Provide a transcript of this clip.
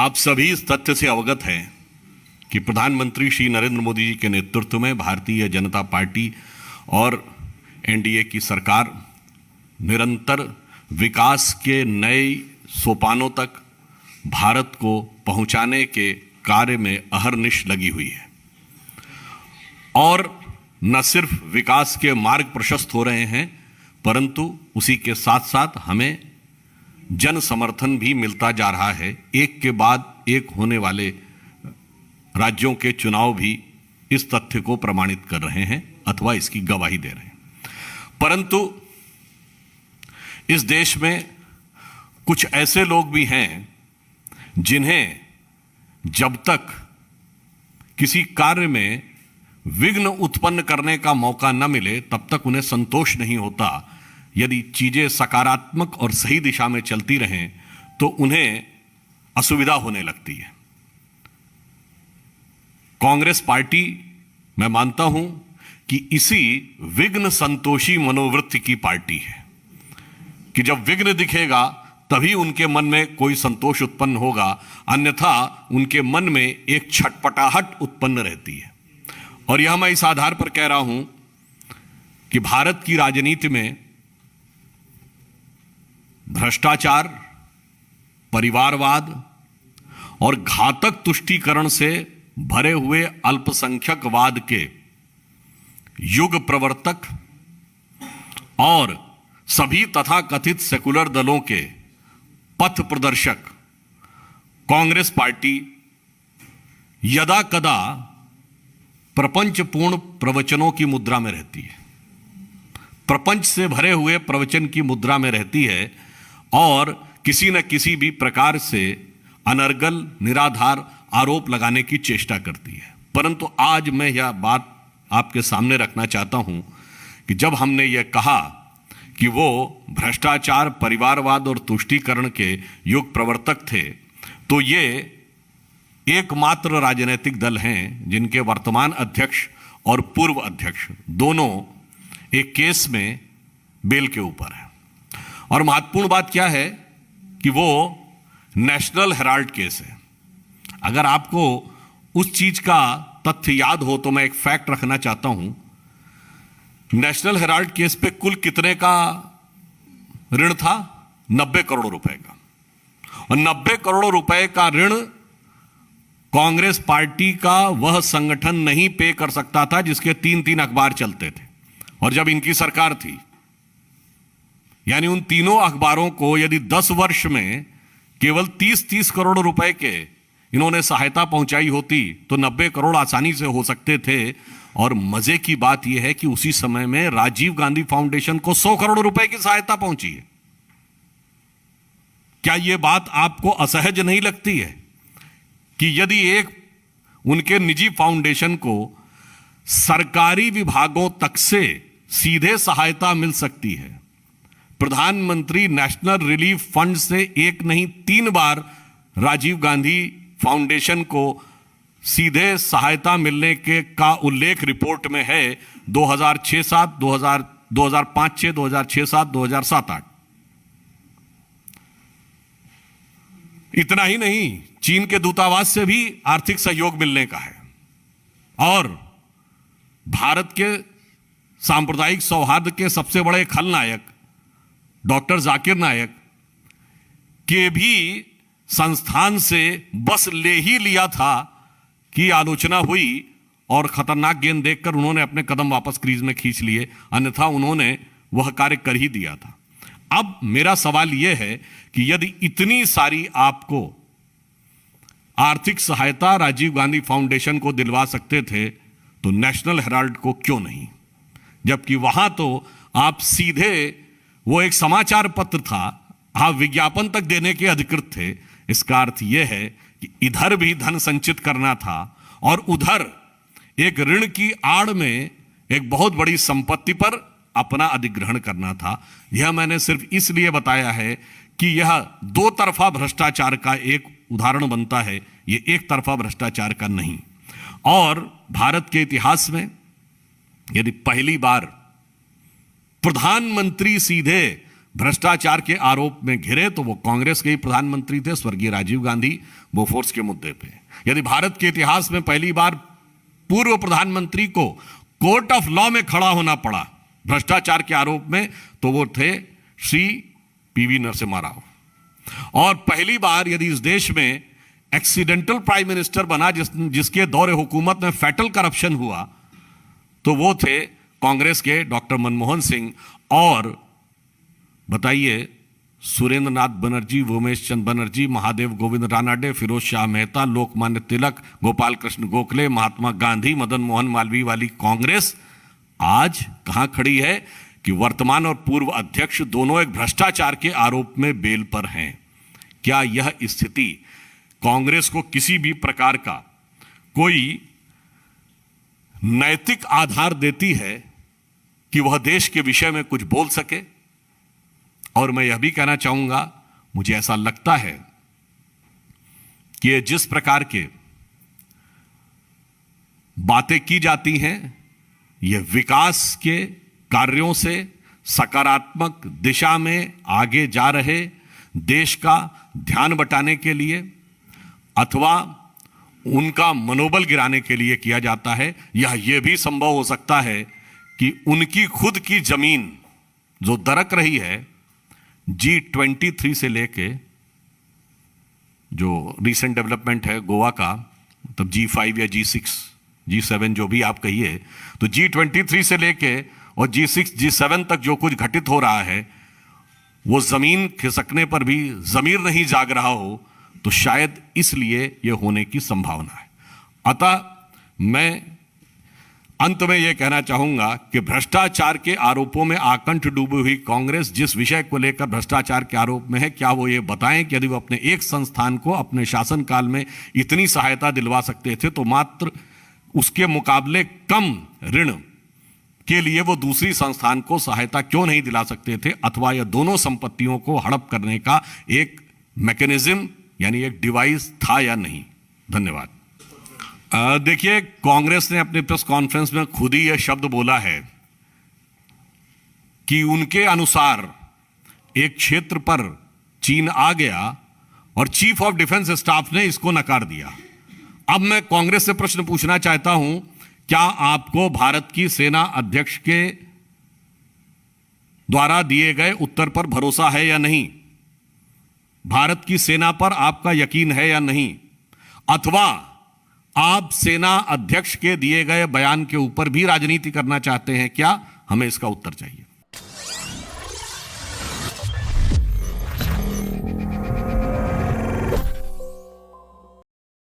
आप सभी इस तथ्य से अवगत हैं कि प्रधानमंत्री श्री नरेंद्र मोदी जी के नेतृत्व में भारतीय जनता पार्टी और एनडीए की सरकार निरंतर विकास के नए सोपानों तक भारत को पहुंचाने के कार्य में अहरनिश लगी हुई है। और न सिर्फ विकास के मार्ग प्रशस्त हो रहे हैं, परंतु उसी के साथ साथ हमें जन समर्थन भी मिलता जा रहा है। एक के बाद एक होने वाले राज्यों के चुनाव भी इस तथ्य को प्रमाणित कर रहे हैं अथवा इसकी गवाही दे रहे हैं। परंतु इस देश में कुछ ऐसे लोग भी हैं जिन्हें जब तक किसी कार्य में विघ्न उत्पन्न करने का मौका न मिले तब तक उन्हें संतोष नहीं होता। यदि चीजें सकारात्मक और सही दिशा में चलती रहें तो उन्हें असुविधा होने लगती है। कांग्रेस पार्टी, मैं मानता हूं कि इसी विघ्न संतोषी मनोवृत्ति की पार्टी है कि जब विघ्न दिखेगा तभी उनके मन में कोई संतोष उत्पन्न होगा, अन्यथा उनके मन में एक छटपटाहट उत्पन्न रहती है। और यह मैं इस आधार पर कह रहा हूं कि भारत की राजनीति में भ्रष्टाचार, परिवारवाद और घातक तुष्टीकरण से भरे हुए अल्पसंख्यकवाद के युग प्रवर्तक और सभी तथाकथित सेकुलर दलों के पथ प्रदर्शक कांग्रेस पार्टी यदा कदा प्रपंचपूर्ण प्रवचनों की मुद्रा में रहती है, प्रपंच से भरे हुए प्रवचन की मुद्रा में रहती है और किसी न किसी भी प्रकार से अनर्गल निराधार आरोप लगाने की चेष्टा करती है। परंतु आज मैं यह बात आपके सामने रखना चाहता हूं कि जब हमने यह कहा कि वो भ्रष्टाचार, परिवारवाद और तुष्टीकरण के युग प्रवर्तक थे, तो ये एकमात्र राजनीतिक दल हैं जिनके वर्तमान अध्यक्ष और पूर्व अध्यक्ष दोनों एक केस में बेल के ऊपर हैं। और महत्वपूर्ण बात क्या है कि वो नेशनल हेराल्ड केस है। अगर आपको उस चीज का तथ्य याद हो तो मैं एक फैक्ट रखना चाहता हूं। नेशनल हेराल्ड केस पे कुल कितने का ऋण था? 90 करोड़ रुपए का। और 90 करोड़ रुपए का ऋण कांग्रेस पार्टी का वह संगठन नहीं पे कर सकता था जिसके 3-3 अखबार चलते थे और जब इनकी सरकार थी। यानी उन तीनों अखबारों को यदि 10 वर्ष में केवल 30-30 करोड़ रुपए के इन्होंने सहायता पहुंचाई होती तो 90 करोड़ आसानी से हो सकते थे। और मजे की बात यह है कि उसी समय में राजीव गांधी फाउंडेशन को 100 करोड़ रुपए की सहायता पहुंची है। क्या यह बात आपको असहज नहीं लगती है कि यदि एक उनके निजी फाउंडेशन को सरकारी विभागों तक से सीधे सहायता मिल सकती है? प्रधानमंत्री नेशनल रिलीफ फंड से एक नहीं 3 बार राजीव गांधी फाउंडेशन को सीधे सहायता मिलने के का उल्लेख रिपोर्ट में है। 2006-7, 2005-6, 2006-7, 2007-8। इतना ही नहीं, चीन के दूतावास से भी आर्थिक सहयोग मिलने का है। और भारत के सांप्रदायिक सौहार्द के सबसे बड़े खलनायक डॉक्टर जाकिर नायक के भी संस्थान से बस ले ही लिया था कि आलोचना हुई और खतरनाक गेंद देखकर उन्होंने अपने कदम वापस क्रीज में खींच लिए, अन्यथा उन्होंने वह कार्य कर ही दिया था। अब मेरा सवाल यह है कि यदि इतनी सारी आपको आर्थिक सहायता राजीव गांधी फाउंडेशन को दिलवा सकते थे तो नेशनल हेराल्ड को क्यों नहीं? जबकि वहां तो आप सीधे, वो एक समाचार पत्र था, आप विज्ञापन तक देने के अधिकृत थे। इसका अर्थ यह है कि इधर भी धन संचित करना था और उधर एक ऋण की आड़ में एक बहुत बड़ी संपत्ति पर अपना अधिग्रहण करना था। यह मैंने सिर्फ इसलिए बताया है कि यह दो तरफा भ्रष्टाचार का एक उदाहरण बनता है, यह एक तरफा भ्रष्टाचार का नहीं। और भारत के इतिहास में यदि पहली बार प्रधानमंत्री सीधे भ्रष्टाचार के आरोप में घिरे तो वो कांग्रेस के ही प्रधानमंत्री थे, स्वर्गीय राजीव गांधी, बोफोर्स के मुद्दे पे। यदि भारत के इतिहास में पहली बार पूर्व प्रधानमंत्री को कोर्ट ऑफ लॉ में खड़ा होना पड़ा भ्रष्टाचार के आरोप में, तो वो थे श्री पीवी नरसिम्हा राव। और पहली बार यदि इस देश में एक्सीडेंटल प्राइम मिनिस्टर बना जिसके दौरे हुकूमत में फैटल करप्शन हुआ, तो वो थे कांग्रेस के डॉक्टर मनमोहन सिंह। और बताइए, सुरेंद्र नाथ बनर्जी, उमेश चंद बनर्जी, महादेव गोविंद रानाडे, फिरोज शाह मेहता, लोकमान्य तिलक, गोपाल कृष्ण गोखले, महात्मा गांधी, मदन मोहन मालवीय वाली कांग्रेस आज कहां खड़ी है कि वर्तमान और पूर्व अध्यक्ष दोनों एक भ्रष्टाचार के आरोप में बेल पर हैं। क्या यह स्थिति कांग्रेस को किसी भी प्रकार का कोई नैतिक आधार देती है कि वह देश के विषय में कुछ बोल सके? और मैं यह भी कहना चाहूंगा, मुझे ऐसा लगता है कि ये जिस प्रकार के बातें की जाती हैं, यह विकास के कार्यों से सकारात्मक दिशा में आगे जा रहे देश का ध्यान बटाने के लिए अथवा उनका मनोबल गिराने के लिए किया जाता है। यह भी संभव हो सकता है कि उनकी खुद की जमीन जो दरक रही है G23 से लेके, जो रिसेंट डेवलपमेंट है गोवा का, मतलब G5 या G6, G7 जो भी आप कहिए, तो G23 से लेके और G6 G7 तक जो कुछ घटित हो रहा है, वो जमीन खिसकने पर भी जमीर नहीं जाग रहा हो, तो शायद इसलिए यह होने की संभावना है। अतः मैं अंत में यह कहना चाहूंगा कि भ्रष्टाचार के आरोपों में आकंठ डूबी हुई कांग्रेस जिस विषय को लेकर भ्रष्टाचार के आरोप में है, क्या वो ये बताएं कि यदि वो अपने एक संस्थान को अपने शासनकाल में इतनी सहायता दिलवा सकते थे, तो मात्र उसके मुकाबले कम ऋण के लिए वो दूसरी संस्थान को सहायता क्यों नहीं दिला सकते थे, अथवा यह दोनों संपत्तियों को हड़प करने का एक मैकेनिज्म यानी एक डिवाइस था या नहीं। धन्यवाद। देखिए, कांग्रेस ने अपने प्रेस कॉन्फ्रेंस में खुद ही यह शब्द बोला है कि उनके अनुसार एक क्षेत्र पर चीन आ गया और चीफ ऑफ डिफेंस स्टाफ ने इसको नकार दिया। अब मैं कांग्रेस से प्रश्न पूछना चाहता हूं, क्या आपको भारत की सेना अध्यक्ष के द्वारा दिए गए उत्तर पर भरोसा है या नहीं? भारत की सेना पर आपका यकीन है या नहीं? अथवा आप सेना अध्यक्ष के दिए गए बयान के ऊपर भी राजनीति करना चाहते हैं क्या? हमें इसका उत्तर चाहिए।